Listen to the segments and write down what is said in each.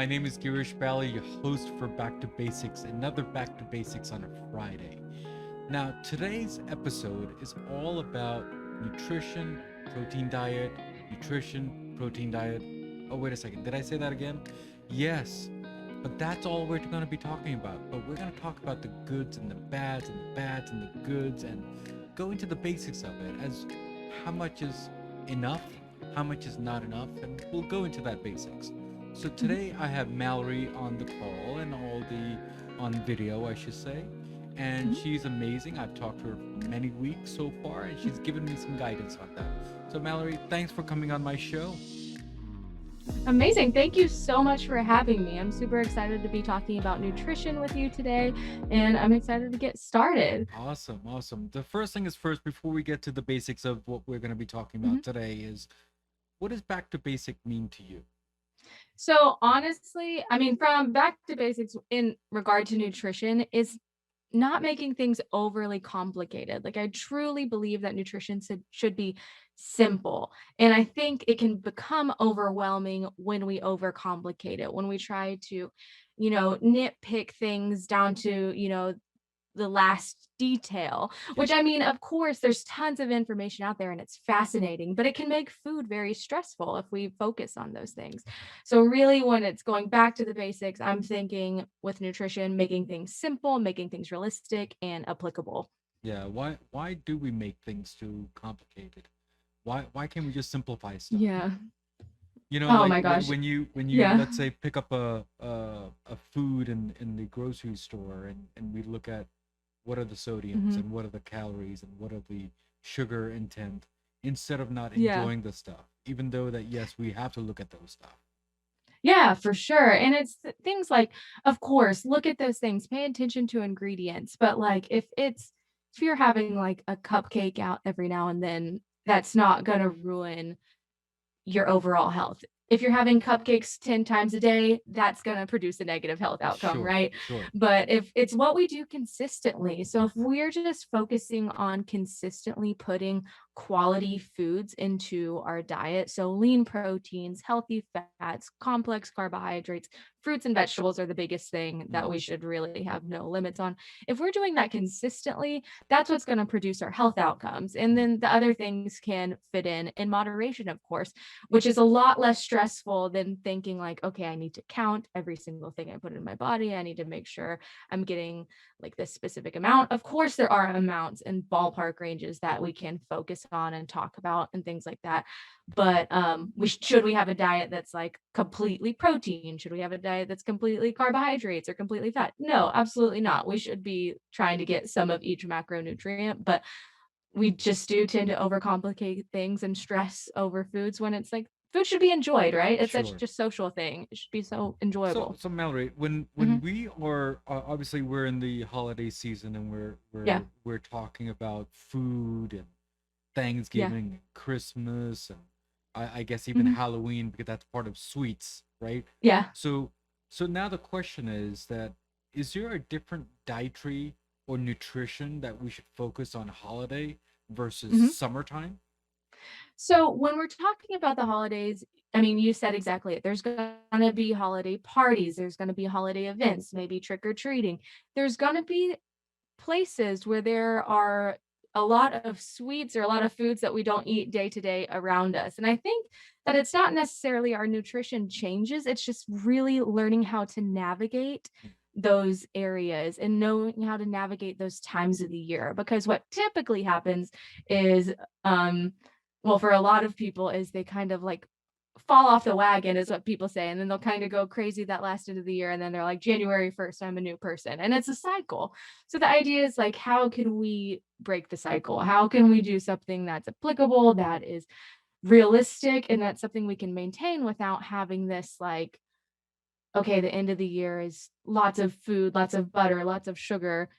My name is Girish, your host for Back to Basics, another Back to Basics on a Friday. Now, today's episode is all about nutrition, protein diet, nutrition, protein diet. Oh, wait a second. Did I say that again? Yes. But that's all we're going to be talking about. But we're going to talk about the goods and the bads and the bads and the goods and go into the basics of it as how much is enough, how much is not enough, and we'll go into that basics. So today I have Mallory on the call and on video, I should say. And she's amazing. I've talked to her for many weeks so far, and she's given me some guidance on that. So Mallory, thanks for coming on my show. Amazing. Thank you so much for having me. I'm super excited to be talking about nutrition with you today, and I'm excited to get started. Awesome. The first thing is first, before we get to the basics of what we're going to be talking about today is, what does back to basic mean to you? So honestly, from back to basics in regard to nutrition is not making things overly complicated. Like I truly believe that nutrition should be simple. And I think it can become overwhelming when we overcomplicate it, when we try to, nitpick things down to, the last detail, which of course, there's tons of information out there and it's fascinating, but it can make food very stressful if we focus on those things. So, really, when it's going back to the basics, I'm thinking with nutrition, making things simple, making things realistic and applicable. Yeah, why do we make things too complicated? Why can't we just simplify stuff? Yeah. Oh my like gosh. when you Yeah. let's say pick up a food in the grocery store, and we look at what are the sodiums Mhm. and what are the calories and what are the sugar intent, instead of not Yeah. enjoying the stuff, even though that yes, we have to look at those stuff. Yeah, for sure. And it's things like, of course, look at those things, pay attention to ingredients. But like if you're having like a cupcake out every now and then, that's not gonna ruin your overall health. If you're having cupcakes 10 times a day, that's going to produce a negative health outcome, Sure, right? sure. But if it's what we do consistently, so if we're just focusing on consistently putting quality foods into our diet, so lean proteins, healthy fats, complex carbohydrates, fruits and vegetables are the biggest thing that we should really have no limits on. If we're doing that consistently, that's what's going to produce our health outcomes. And then the other things can fit in moderation, of course, which is a lot less stressful than thinking like, okay, I need to count every single thing I put in my body. I need to make sure I'm getting like this specific amount. Of course, there are amounts and ballpark ranges that we can focus on and talk about and things like that. But should we have a diet that's like completely protein? Should we have a diet that's completely carbohydrates or completely fat? No, absolutely not. We should be trying to get some of each macronutrient, but we just do tend to overcomplicate things and stress over foods when it's like food should be enjoyed, right? It's such Sure. a social thing. It should be so So, enjoyable. so Mallory, when Mhm. we are obviously we're in the holiday season, and we're Yeah. we're we're talking about food and Yeah. Thanksgiving and Christmas, and I guess even Mhm. Halloween, because that's part of sweets, right? Yeah. So so now the question is that, is there a different dietary or nutrition that we should focus on holiday versus Mhm. summertime? So when we're talking about the holidays, you said exactly it. There's going to be holiday parties, there's going to be holiday events, maybe trick or treating. There's going to be places where there are a lot of sweets or a lot of foods that we don't eat day to day around us. And I think that it's not necessarily our nutrition changes, it's just really learning how to navigate those areas and knowing how to navigate those times of the year. Because what typically happens is, well, for a lot of people, is they kind of like fall off the wagon is what people say, and then they'll kind of go crazy that last end of the year, and then they're like January 1st I'm a new person, and it's a cycle. So the idea is like, how can we break the cycle? How can we do something that's applicable, that is realistic, and that's something we can maintain without having this like, okay, the end of the year is lots of food, lots of butter, lots of sugar,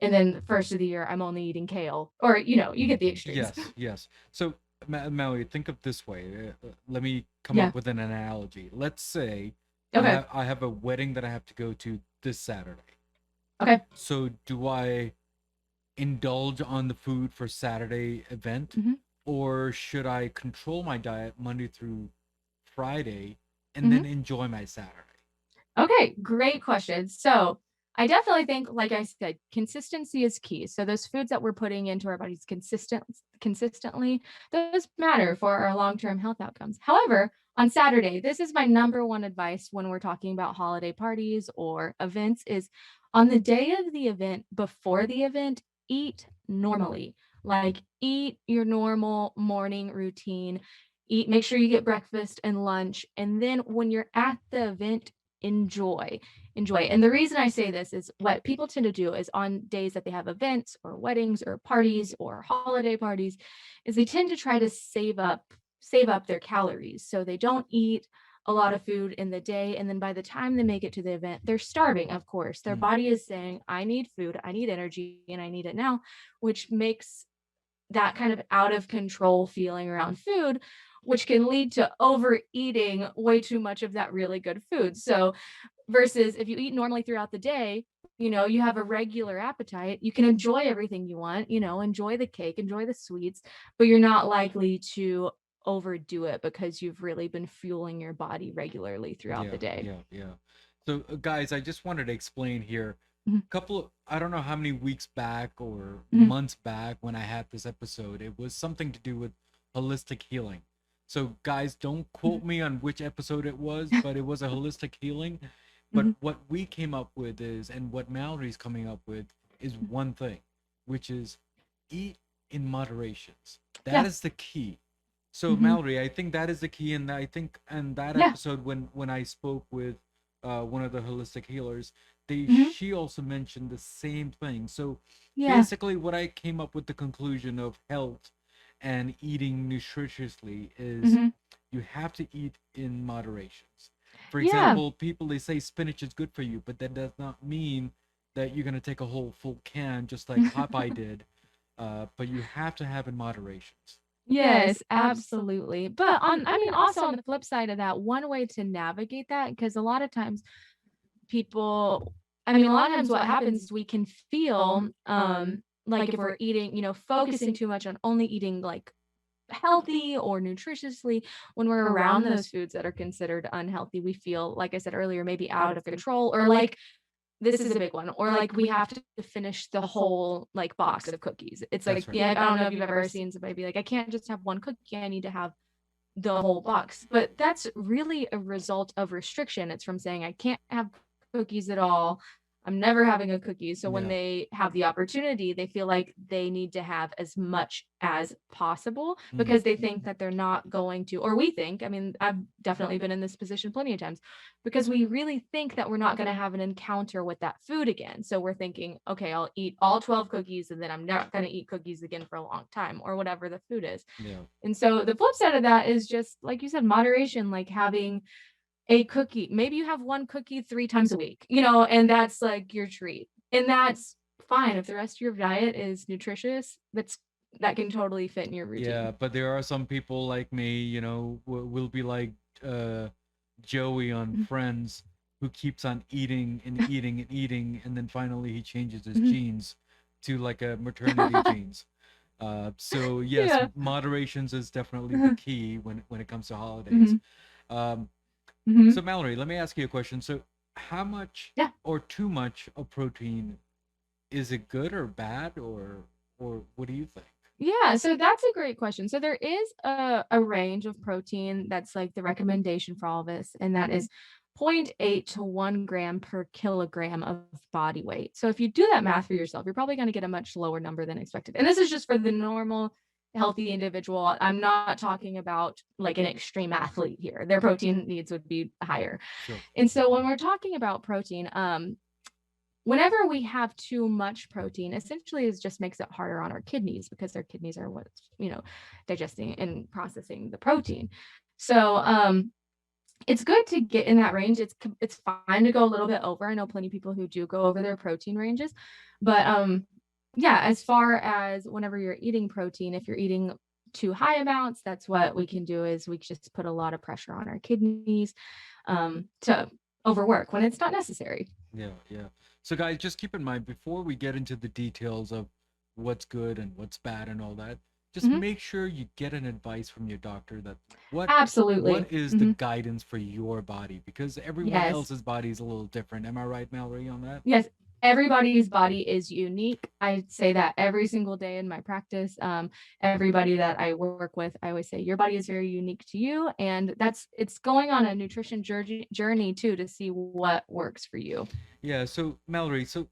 and then the first of the year I'm only eating kale, or you get the extremes. Yes. So, Mallory, think of this way. Let me come Yeah. up with an analogy. Let's say Okay. I have a wedding that I have to go to this Saturday. Okay. So, do I indulge on the food for Saturday event, Hmm. or should I control my diet Monday through Friday and Hmm. then enjoy my Saturday? Okay, great question. So I definitely think, like I said, consistency is key. So those foods that we're putting into our bodies consistently, those matter for our long-term health outcomes. However, on Saturday, this is my number one advice when we're talking about holiday parties or events is on the day of the event, before the event, eat normally. Like eat your normal morning routine. Eat, make sure you get breakfast and lunch. And then when you're at the event, enjoy. And the reason I say this is what people tend to do is on days that they have events or weddings or parties or holiday parties is they tend to try to save up their calories. So they don't eat a lot of food in the day, and then by the time they make it to the event, they're starving, of course. Their Mm, body is saying, I need food, I need energy, and I need it now, which makes that kind of out of control feeling around food, which can lead to overeating way too much of that really good food. So versus if you eat normally throughout the day, you have a regular appetite, you can enjoy everything you want, enjoy the cake, enjoy the sweets, but you're not likely to overdo it because you've really been fueling your body regularly throughout yeah, the day. yeah, yeah. So, guys, I just wanted to explain here. Mhm, Couple of, I don't know how many weeks back or mhm, months back when I had this episode, it was something to do with holistic healing. So, guys, don't mhm, quote me on which episode it was, but it was a holistic healing. But mhm, what we came up with is, and what Mallory's coming up with is one thing, which is eat in moderations. That yeah, is the key. So mhm, Mallory, I think that is the key, and I think in that yeah, episode when I spoke with one of the holistic healers, they mhm, she also mentioned the same thing. So yeah, basically, what I came up with the conclusion of health and eating nutritiously is mhm, you have to eat in moderations. For yeah. example, people they say spinach is good for you, but that does not mean that you're gonna take a whole full can just like Popeye did. But you have to have in moderations. Yes, absolutely. But I mean, also on the flip side of that, one way to navigate that, because a lot of times people, I mean, a lot of times what happens is we can feel like if we're eating, focusing too much on only eating like healthy or nutritiously, when we're around those foods that are considered unhealthy, we feel, like I said earlier, maybe out of control, or like this is a big one, or like we have to finish the whole like box of cookies. It's like, That's right. yeah, I don't know if you've ever seen somebody be like, I can't just have one cookie, I need to have the whole box. But that's really a result of restriction. It's from saying I can't have cookies at all. I'm never having a cookie. So when Yeah. they have the opportunity, they feel like they need to have as much as possible Mm. because they think that they're not going to, or we think, I mean, I've definitely been in this position plenty of times because we really think that we're not going to have an encounter with that food again. So we're thinking, okay, I'll eat all 12 cookies and then I'm not going to eat cookies again for a long time or whatever the food is. Yeah. And so the flip side of that is just like you said, moderation, like having a cookie. Maybe you have one cookie 3 times a week, and that's like your treat. And that's fine. If the rest of your diet is nutritious, that can totally fit in your Yeah, routine. but there are some people like me, will be like uh Joey on Mhm, Friends who keeps on eating and eating and eating and then finally he changes his mhm. genes to like a maternity genes. So yes, Yeah. moderations is definitely the key when it comes to holidays. Mhm, Um, mhm. so Mallory, let me ask you a question. So how much Yeah. or too much of protein, is it good or bad or what do you think? Yeah, so that's a great question. So there is a range of protein that's like the recommendation for all of us, and that is zero point 0.8 to 1 gram per kilogram of body weight. So if you do that math for yourself, you're probably going to get a much lower number than expected. And this is just for the normal healthy individual. I'm not talking about like an extreme athlete here. Their protein needs would be higher. Sure. And so when we're talking about protein, whenever we have too much protein, essentially it just makes it harder on our kidneys because our kidneys are what's, digesting and processing the protein. So, it's good to get in that range. It's fine to go a little bit over. I know plenty of people who do go over their protein ranges, but yeah, as far as whenever you're eating protein, if you're eating too high amounts, that's what we can do is we just put a lot of pressure on our kidneys to overwork when it's not necessary. Yeah, yeah. So guys, just keep in mind before we get into the details of what's good and what's bad and all that, just Mhm. make sure you get an advice from your doctor that what Absolutely. is the Mhm. guidance for your body, because everyone Yes. else's body is a little different. Am I right, Mallory, on that? Yes, everybody's body is unique. I say that every single day in my practice. Everybody that I work with, I always say your body is very unique to you, and it's going on a nutrition journey too to see what works for you. Yeah, so Mallory, so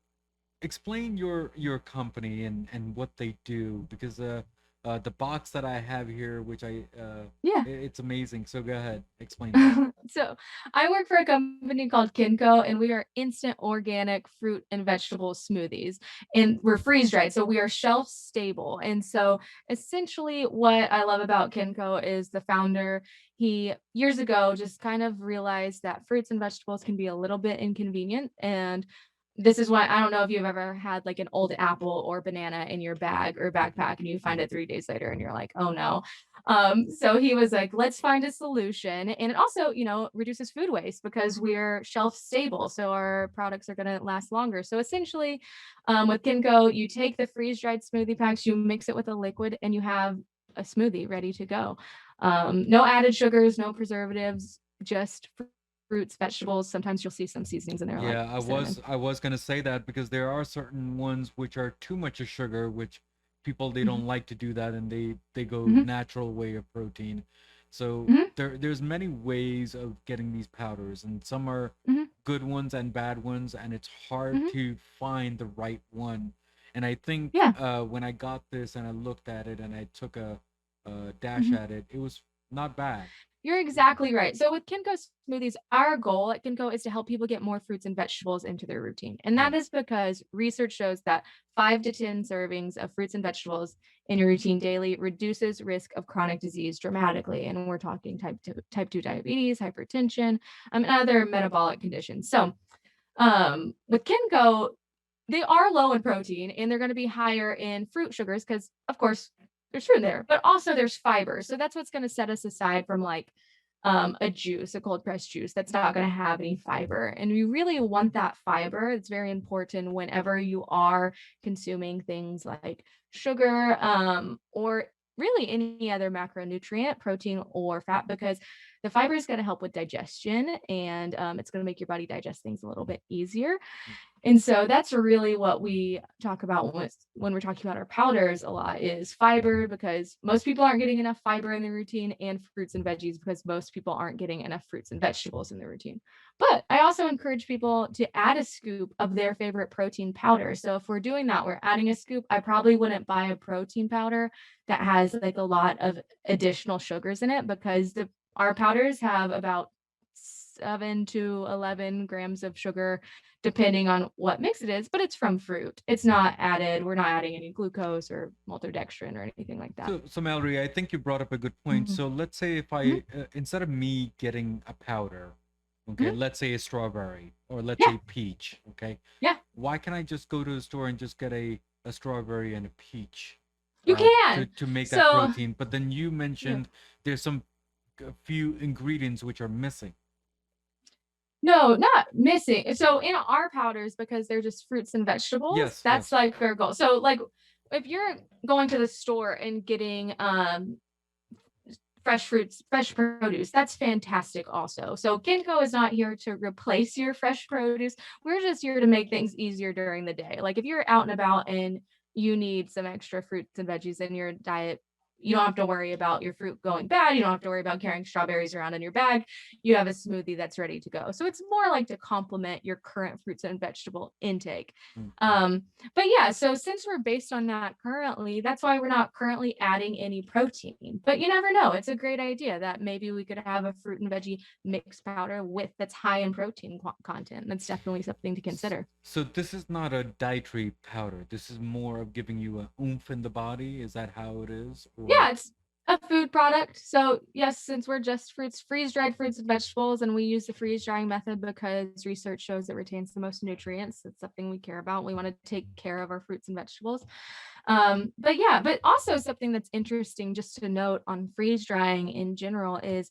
explain your company and what they do, because the box that I have here, which Yeah. it's amazing. So go ahead, explain that. So I work for a company called kencko, and we are instant organic fruit and vegetable smoothies. And we're freeze dried. So we are shelf stable. And so essentially, what I love about kencko is the founder, he years ago just kind of realized that fruits and vegetables can be a little bit inconvenient. And this is why I don't know if you've ever had like an old apple or banana in your bag or backpack and you find it 3 days later and you're like, oh no. So he was like, let's find a solution. And it also, reduces food waste because we're shelf stable. So our products are going to last longer. So essentially, with kencko, you take the freeze dried smoothie packs, you mix it with a liquid, and you have a smoothie ready to go. No added sugars, no preservatives, just fruits, vegetables. Sometimes you'll see some seasonings in there like Yeah, I cinnamon. was I was gonna say that, because there are certain ones which are too much of sugar, which people, they Mhm, don't like to do that, and they go mhm, natural way of protein. So mhm, there's many ways of getting these powders, and some are mhm, good ones and bad ones, and it's hard mhm. to find the right one. And I think Yeah. when I got this and I looked at it and I took a dash Mhm. at it, it was not bad. You're exactly right. So with kencko smoothies, our goal at kencko is to help people get more fruits and vegetables into their routine. And Yeah. that is because research shows that 5 to 10 servings of fruits and vegetables in your routine daily reduces risk of chronic disease dramatically. And we're talking type 2 diabetes, hypertension, and other metabolic conditions. So with kencko, they are low in protein and they're going to be higher in fruit sugars because, of course, there's fruit in there, but also there's fiber. So that's what's going to set us aside from like a juice, a cold pressed juice that's not going to have any fiber. And we really want that fiber. It's very important whenever you are consuming things like sugar or really any other macronutrient, protein or fat, because the fiber is going to help with digestion and it's going to make your body digest things a little bit easier. And so that's really what we talk about when we're talking about our powders a lot is fiber, because most people aren't getting enough fiber in their routine, and fruits and veggies because most people aren't getting enough fruits and vegetables in their routine. But I also encourage people to add a scoop of their favorite protein powder. So if we're doing that, we're adding a scoop. I probably wouldn't buy a protein powder that has like a lot of additional sugars in it because the our powders have about 7 to 11 grams of sugar depending on what mix it is, but it's from fruit. It's not added. We're not adding any glucose or maltodextrin or anything like that. So Mallory, I think you brought up a good point. Mhm, So let's say if mhm, instead of me getting a powder, okay, mhm. let's say a strawberry or let's Yeah, say peach, okay, yeah, why can't I just go to the store and just get a strawberry and a peach, you can. to make that So, protein? But then you yeah. mentioned there's a few ingredients which are missing. No, not missing. So in our powders, because they're just fruits and vegetables, Yes, that's yes. like our goal. So like if you're going to the store and getting fresh fruits, fresh produce. That's fantastic also. So kencko is not here to replace your fresh produce. We're just here to make things easier during the day. Like if you're out and about and you need some extra fruits and veggies in your diet, you don't have to worry about your fruit going bad. You don't have to worry about carrying strawberries around in your bag. You have a smoothie that's ready to go. So it's more like to complement your current fruits and vegetable intake. Mm. Um, but yeah, so since we're based on that currently, that's why we're not currently adding any protein. But you never know. It's a great idea that maybe we could have a fruit and veggie mix powder with that's high in protein content. That's definitely something to consider. So this is not a dietary powder. This is more of giving you a oomph in the body. Is that how it is? Or Yeah, it's a food product. So yes, since we're just fruits, freeze-dried fruits and vegetables, and we use the freeze drying method because research shows it retains the most nutrients. It's something we care about. We want to take care of our fruits and vegetables. But yeah, but also something that's interesting just to note on freeze drying in general is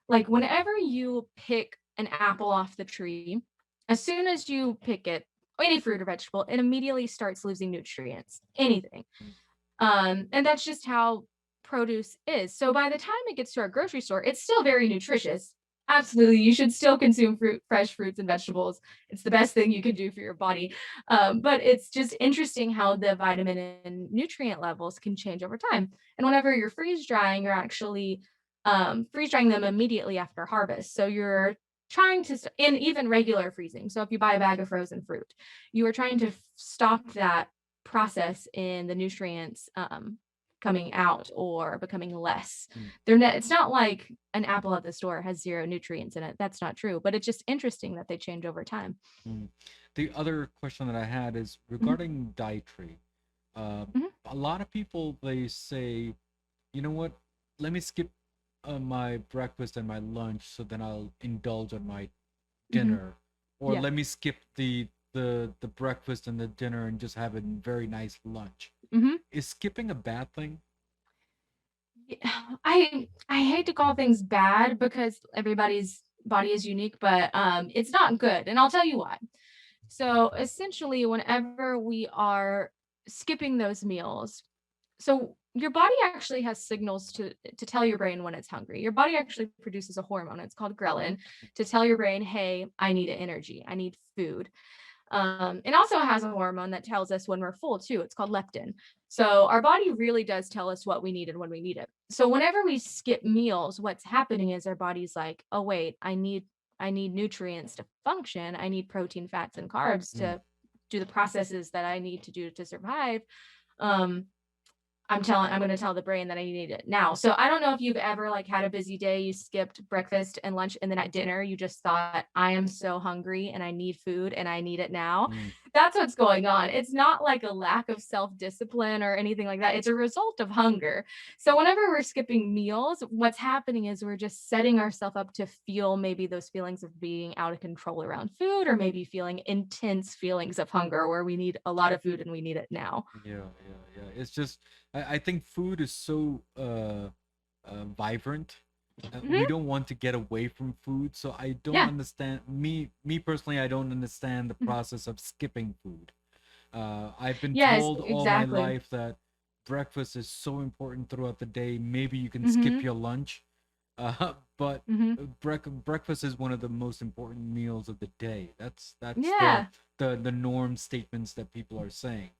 like whenever you pick an apple off the tree, as soon as you pick it, any fruit or vegetable, it immediately starts losing nutrients. Anything. And that's just how produce is. So by the time it gets to our grocery store, it's still very nutritious. Absolutely, you should still consume fresh fruits and vegetables. It's the best thing you can do for your body. But it's just interesting how the vitamin and nutrient levels can change over time. And whenever you're freeze drying, you're actually freeze drying them immediately after harvest. So you're trying to, in even regular freezing. So if you buy a bag of frozen fruit, you are trying to stop that process in the nutrients coming out or becoming less. Mm, It's not like an apple at the store has zero nutrients in it. That's not true, but it's just interesting that they change over time. mm. The other question that I had is Mhm, regarding dietary. Uh, mhm, a lot of people they say, you know what? Let me skip my breakfast and my lunch, so then I'll indulge on my mhm. dinner, or Yeah. let me skip the breakfast and the dinner and just have a very nice lunch. Mhm. Is skipping a bad thing? Yeah, I hate to call things bad because everybody's body is unique, but it's not good, and I'll tell you why. So essentially, whenever we are skipping those meals, so your body actually has signals to tell your brain when it's hungry. Your body actually produces a hormone. It's called ghrelin to tell your brain, "Hey, I need energy. I need food." It also has a hormone that tells us when we're full too. It's called leptin. So our body really does tell us what we need and when we need it. So whenever we skip meals, what's happening is our body's like, oh wait, I need nutrients to function. I need protein, fats, and carbs Mm. to do the processes that I need to do to survive. Um, I'm gonna tell the brain that I need it now. So I don't know if you've ever like had a busy day, you skipped breakfast and lunch, and then at dinner you just thought, I am so hungry and I need food and I need it now. Mm. That's what's going on. It's not like a lack of self-discipline or anything like that. It's a result of hunger. So whenever we're skipping meals, what's happening is we're just setting ourselves up to feel maybe those feelings of being out of control around food, or maybe feeling intense feelings of hunger where we need a lot of food and we need it now. Yeah, yeah, yeah. It's just I think food is so vibrant. We Mhm. don't want to get away from food, so I don't Yeah. understand me personally. I don't understand the Mhm. process of skipping food. I've been Yes, told all my exactly. life that breakfast is so important throughout the day. Maybe you can skip Mhm, your lunch, but mhm. breakfast is one of the most important meals of the day. That's Yeah, the norm statements that people are saying.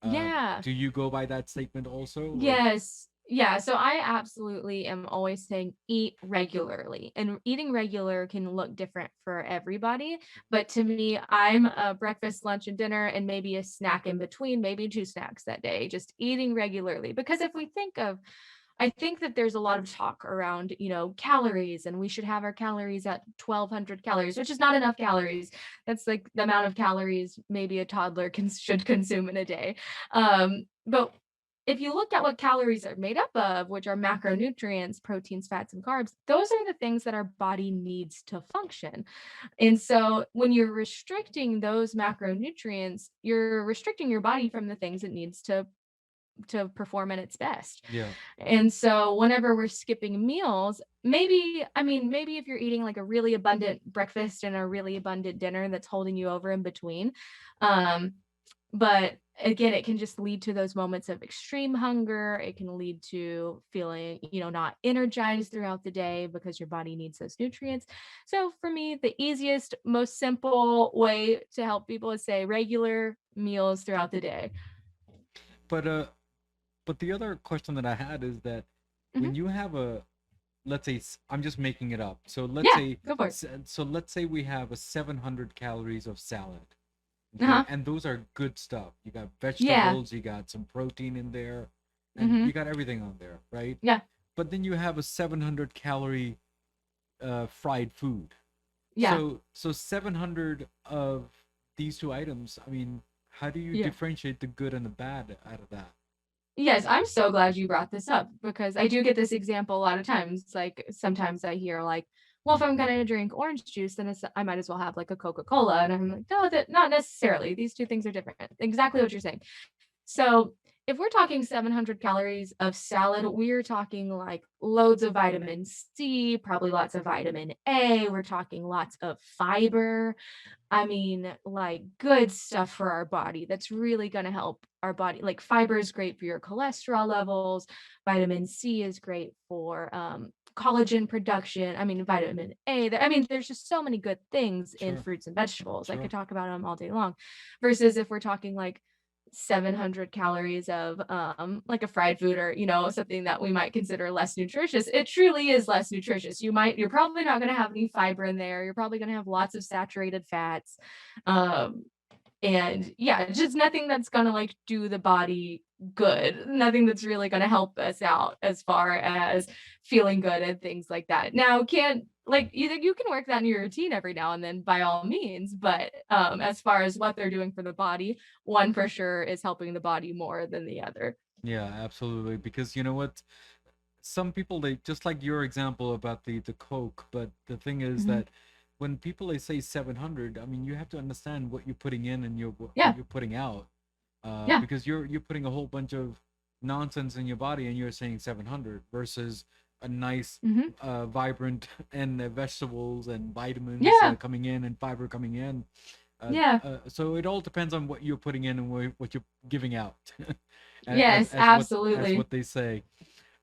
Uh, yeah. do you go by that statement also, or? Yes. Yeah, so I absolutely am always saying eat regularly, and eating regular can look different for everybody, but to me, I'm a breakfast, lunch, and dinner, and maybe a snack in between, maybe 2 snacks that day, just eating regularly, because if we think of I think that there's a lot of talk around, calories, and we should have our calories at 1,200 calories, which is not enough calories. That's like the amount of calories maybe a toddler should consume in a day. But if you look at what calories are made up of, which are macronutrients, proteins, fats, and carbs, those are the things that our body needs to function. And so when you're restricting those macronutrients, you're restricting your body from the things it needs to perform at its best. Yeah. And so whenever we're skipping meals, maybe if you're eating like a really abundant breakfast and a really abundant dinner that's holding you over in between. Um, but again, it can just lead to those moments of extreme hunger. It can lead to feeling, not energized throughout the day because your body needs those nutrients. So for me, the easiest, most simple way to help people is say regular meals throughout the day. But but the other question that I had is that Mhm. when you have let's say I'm just making it up. Yeah, go for it. So let's say we have a 700 calories of salad. Okay? Uh-huh. And those are good stuff. You got Yeah. vegetables, you got some protein in there, and you Mhm. got everything on there, right? Yeah. But then you have a 700 calorie fried food. Yeah. So 700 of these two items, I mean, how do you Yeah. differentiate the good and the bad out of that? Yes, I'm so glad you brought this up because I do get this example a lot of times. Like sometimes I hear like, well, if I'm gonna drink orange juice, then I might as well have like a Coca-Cola. And I'm like, no, that not necessarily. These two things are different. Exactly what you're saying. So if we're talking 700 calories of salad, we're talking like loads of vitamin C, probably lots of vitamin A. We're talking lots of fiber. I mean, like good stuff for our body that's really going to help our body, like fiber is great for your cholesterol levels. Vitamin C is great for collagen production. I mean, vitamin A. I mean, there's just so many good things in Sure. fruits and vegetables. I Sure. could talk about them all day long. Versus if we're talking like 700 calories of like a fried food, or something that we might consider less nutritious, it truly is less nutritious. You're probably not going to have any fiber in there. You're probably going to have lots of saturated fats. um and yeah, just nothing that's gonna like do the body good, nothing that's really gonna help us out as far as feeling good and things like that. Now, can't like you can work that in your routine every now and then by all means, but as far as what they're doing for the body, one for sure is helping the body more than the other. Yeah, absolutely. Because you know what? Some people, they just like your example about the Coke, but the thing is Mhm. that when people they say 700, I mean, you have to understand what you're putting in and what Yeah, you're putting out. yeah. Because you're putting a whole bunch of nonsense in your body and you're saying 700 versus a nice Mhm. vibrant and vegetables and vitamins Yeah, coming in and fiber coming in. yeah. So it all depends on what you're putting in and what you're giving out, Yes, as absolutely. what they say.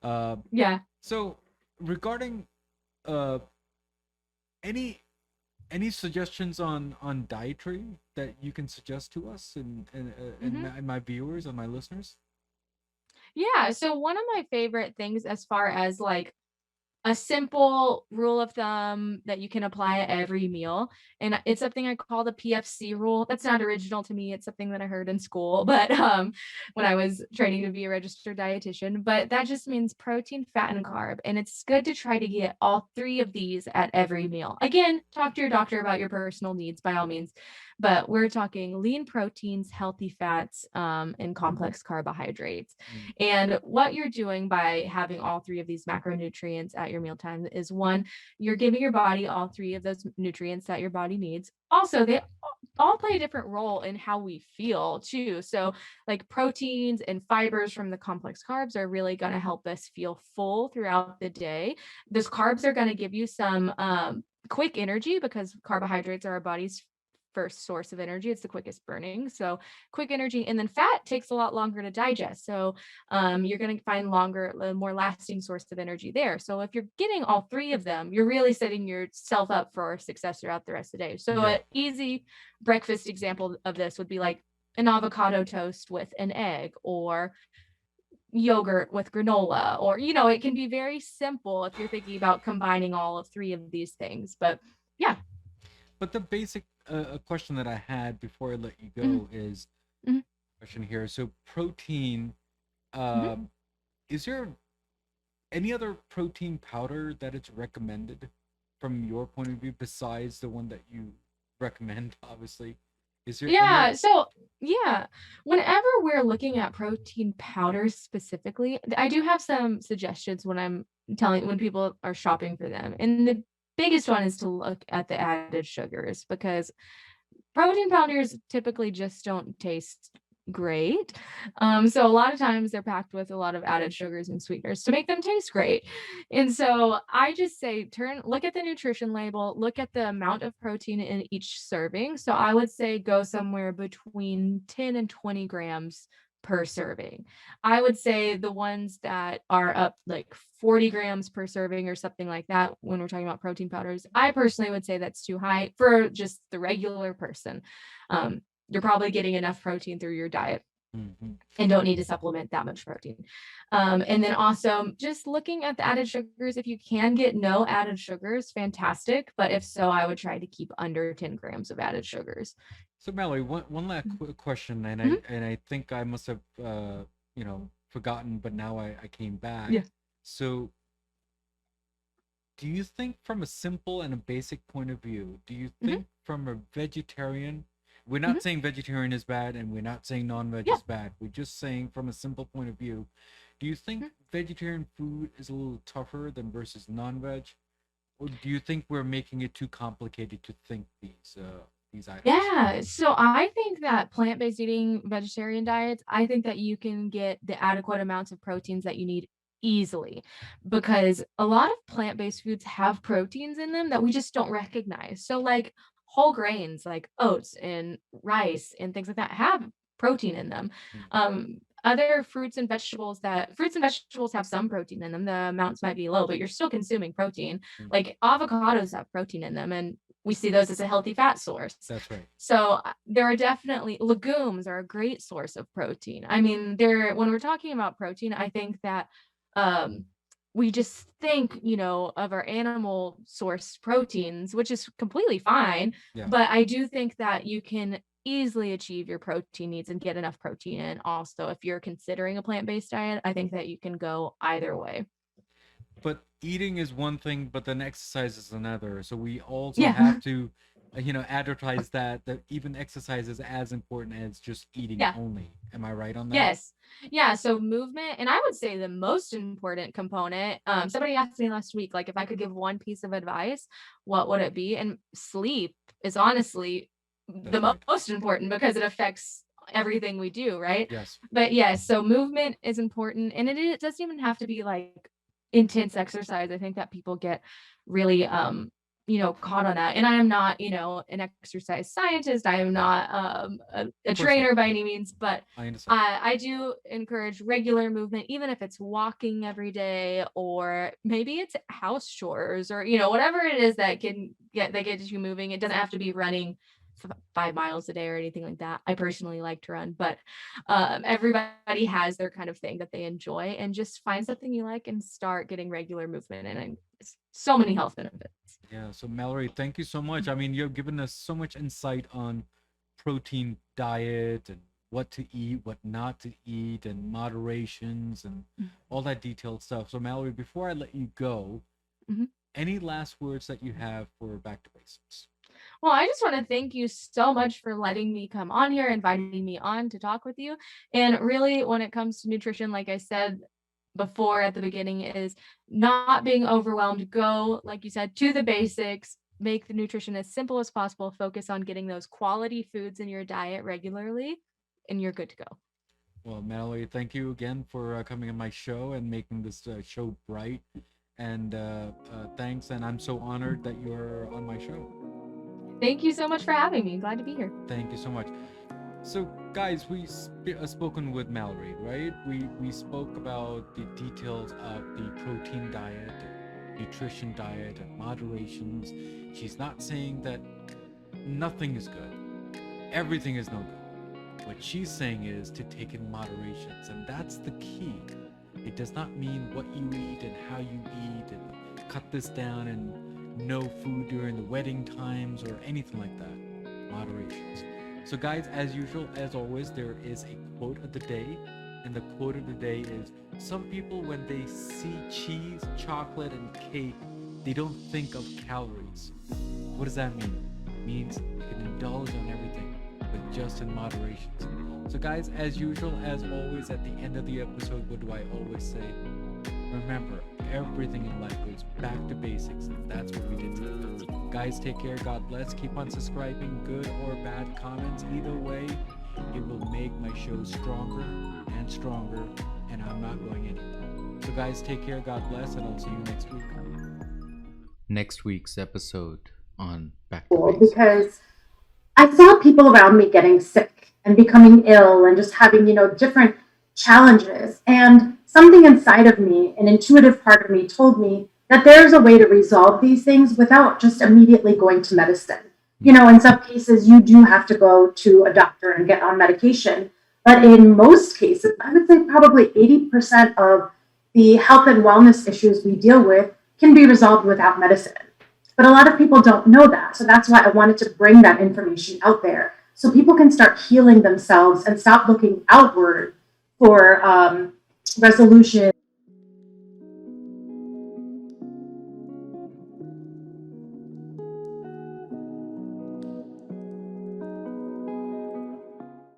Uh, Yeah. so regarding uh, any suggestions on dietary that you can suggest to us Mhm. and my viewers and my listeners? Yeah, so one of my favorite things as far as like a simple rule of thumb that you can apply at every meal. And it's something I call the PFC rule. That's not original to me. It's something that I heard in school, but when I was training to be a registered dietitian. But that just means protein, fat, and carb. And it's good to try to get all three of these at every meal. Again, talk to your doctor about your personal needs by all means. But we're talking lean proteins, healthy fats, and complex carbohydrates. Mm. And what you're doing by having all three of these macronutrients at your mealtime is one, you're giving your body all three of those nutrients that your body needs. Also, they all play a different role in how we feel too. So, like proteins and fibers from the complex carbs are really going to help us feel full throughout the day. Those carbs are going to give you some quick energy because carbohydrates are our body's first source of energy. It's the quickest burning. So, quick energy. And then fat takes a lot longer to digest. So, you're going to find longer, a more lasting source of energy there. So if you're getting all three of them, you're really setting yourself up for success throughout the rest of the day. So Yeah. an easy breakfast example of this would be like an avocado toast with an egg, or yogurt with granola, or it can be very simple if you're thinking about combining all of three of these things. But yeah. But the basic question that I had before I let you Mhm, go is mhm, question here. So protein, mhm. um, is there any other protein powder that it's recommended from your point of view besides the one that you recommend? Obviously, is there any other? Yeah, so yeah, whenever we're looking at protein powders specifically, I do have some suggestions when people are shopping for them. And the biggest one is to look at the added sugars, because protein powders typically just don't taste great. So a lot of times they're packed with a lot of added sugars and sweeteners to make them taste great. And so I just say look at the nutrition label, look at the amount of protein in each serving. So I would say go somewhere between 10 and 20 grams per serving. I would say the ones that are up like 40 grams per serving or something like that when we're talking about protein powders, I personally would say that's too high for just the regular person. You're probably getting enough protein through your diet Mhm. and don't need to supplement that much protein. And then also just looking at the added sugars, if you can get no added sugars, fantastic. But if so, I would try to keep under 10 grams of added sugars. So Mallory, one last question, and Mhm. I think I must have forgotten, but now I came back. Yeah. So do you think from a simple and a basic point of view, do you Mhm. think from a vegetarian, we're not Mhm. saying vegetarian is bad and we're not saying non-veg Yeah. is bad. We're just saying from a simple point of view, do you think Mhm. vegetarian food is a little tougher than versus non-veg? Or do you think we're making it too complicated to think these items? Yeah, so I think that plant-based eating vegetarian diets, I think that you can get the adequate amounts of proteins that you need easily, because a lot of plant-based foods have proteins in them that we just don't recognize. So like whole grains like oats and rice and things like that have protein in them. Other fruits and vegetables have some protein in them. The amounts might be low, but you're still consuming protein. Like avocados have protein in them, and we see those as a healthy fat source. That's right. So there are definitely legumes are a great source of protein. I mean, when we're talking about protein, I think that we just think, of our animal source proteins, which is completely fine. Yeah. But I do think that you can easily achieve your protein needs and get enough protein in. Also, if you're considering a plant-based diet, I think that you can go either way. But eating is one thing, but then exercise is another. So we also Yeah. have to, advertise that even exercise is as important as just eating Yeah. only. Am I right on that? Yes. Yeah. So movement, and I would say the most important component, somebody asked me last week, like if I could give one piece of advice, what would it be? And sleep is honestly the That's right. most important because it affects everything we do, right? Yes. But yes, so movement is important, and it doesn't even have to be like intense exercise. I think that people get really caught on that. And I am not, an exercise scientist. I am not a trainer by any means, but I understand. I do encourage regular movement, even if it's walking every day, or maybe it's house chores, or whatever it is that gets you moving. It doesn't have to be running 5 miles a day or anything like that. I personally like to run, but everybody has their kind of thing that they enjoy, and just find something you like and start getting regular movement in, and it's so many health benefits. Yeah. So Mallory, thank you so much. I mean, you've given us so much insight on protein diet and what to eat, what not to eat, and moderations and all that detailed stuff. So Mallory, before I let you go, any last words that you have for Back to Basics? Well, I just want to thank you so much for letting me come on here, inviting me on to talk with you. And really, when it comes to nutrition, like I said before at the beginning, is not being overwhelmed. Go, like you said, to the basics, make the nutrition as simple as possible, focus on getting those quality foods in your diet regularly, and you're good to go. Well, Mallory, thank you again for coming on my show and making this show bright. And thanks. And I'm so honored that you're on my show. Thank you so much for having me. Glad to be here. Thank you so much. So, guys, we spoken with Mallory, right? We spoke about the details of the protein diet, nutrition diet, and moderations. She's not saying that nothing is good. Everything is no good. What she's saying is to take in moderations, and that's the key. It does not mean what you eat and how you eat and cut this down and no food during the wedding times or anything like that. Moderations. So guys, as usual, as always, there is a quote of the day, and the quote of the day is, some people when they see cheese, chocolate, and cake, they don't think of calories. What does that mean? It means you can indulge on everything, but just in moderation. So guys, as usual, as always, at the end of the episode, what do I always say? Remember, everything in life goes back to basics, and that's what we did today. Guys, take care. God bless. Keep on subscribing. Good or bad comments, either way, it will make my show stronger and stronger, and I'm not going anywhere. So guys, take care. God bless, and I'll see you next week. Next week's episode on Back to Basics. Because I saw people around me getting sick and becoming ill and just having, different challenges. And something inside of me, an intuitive part of me, told me that there's a way to resolve these things without just immediately going to medicine. In some cases, you do have to go to a doctor and get on medication. But in most cases, I would say probably 80% of the health and wellness issues we deal with can be resolved without medicine. But a lot of people don't know that. So that's why I wanted to bring that information out there so people can start healing themselves and stop looking outward for resolution.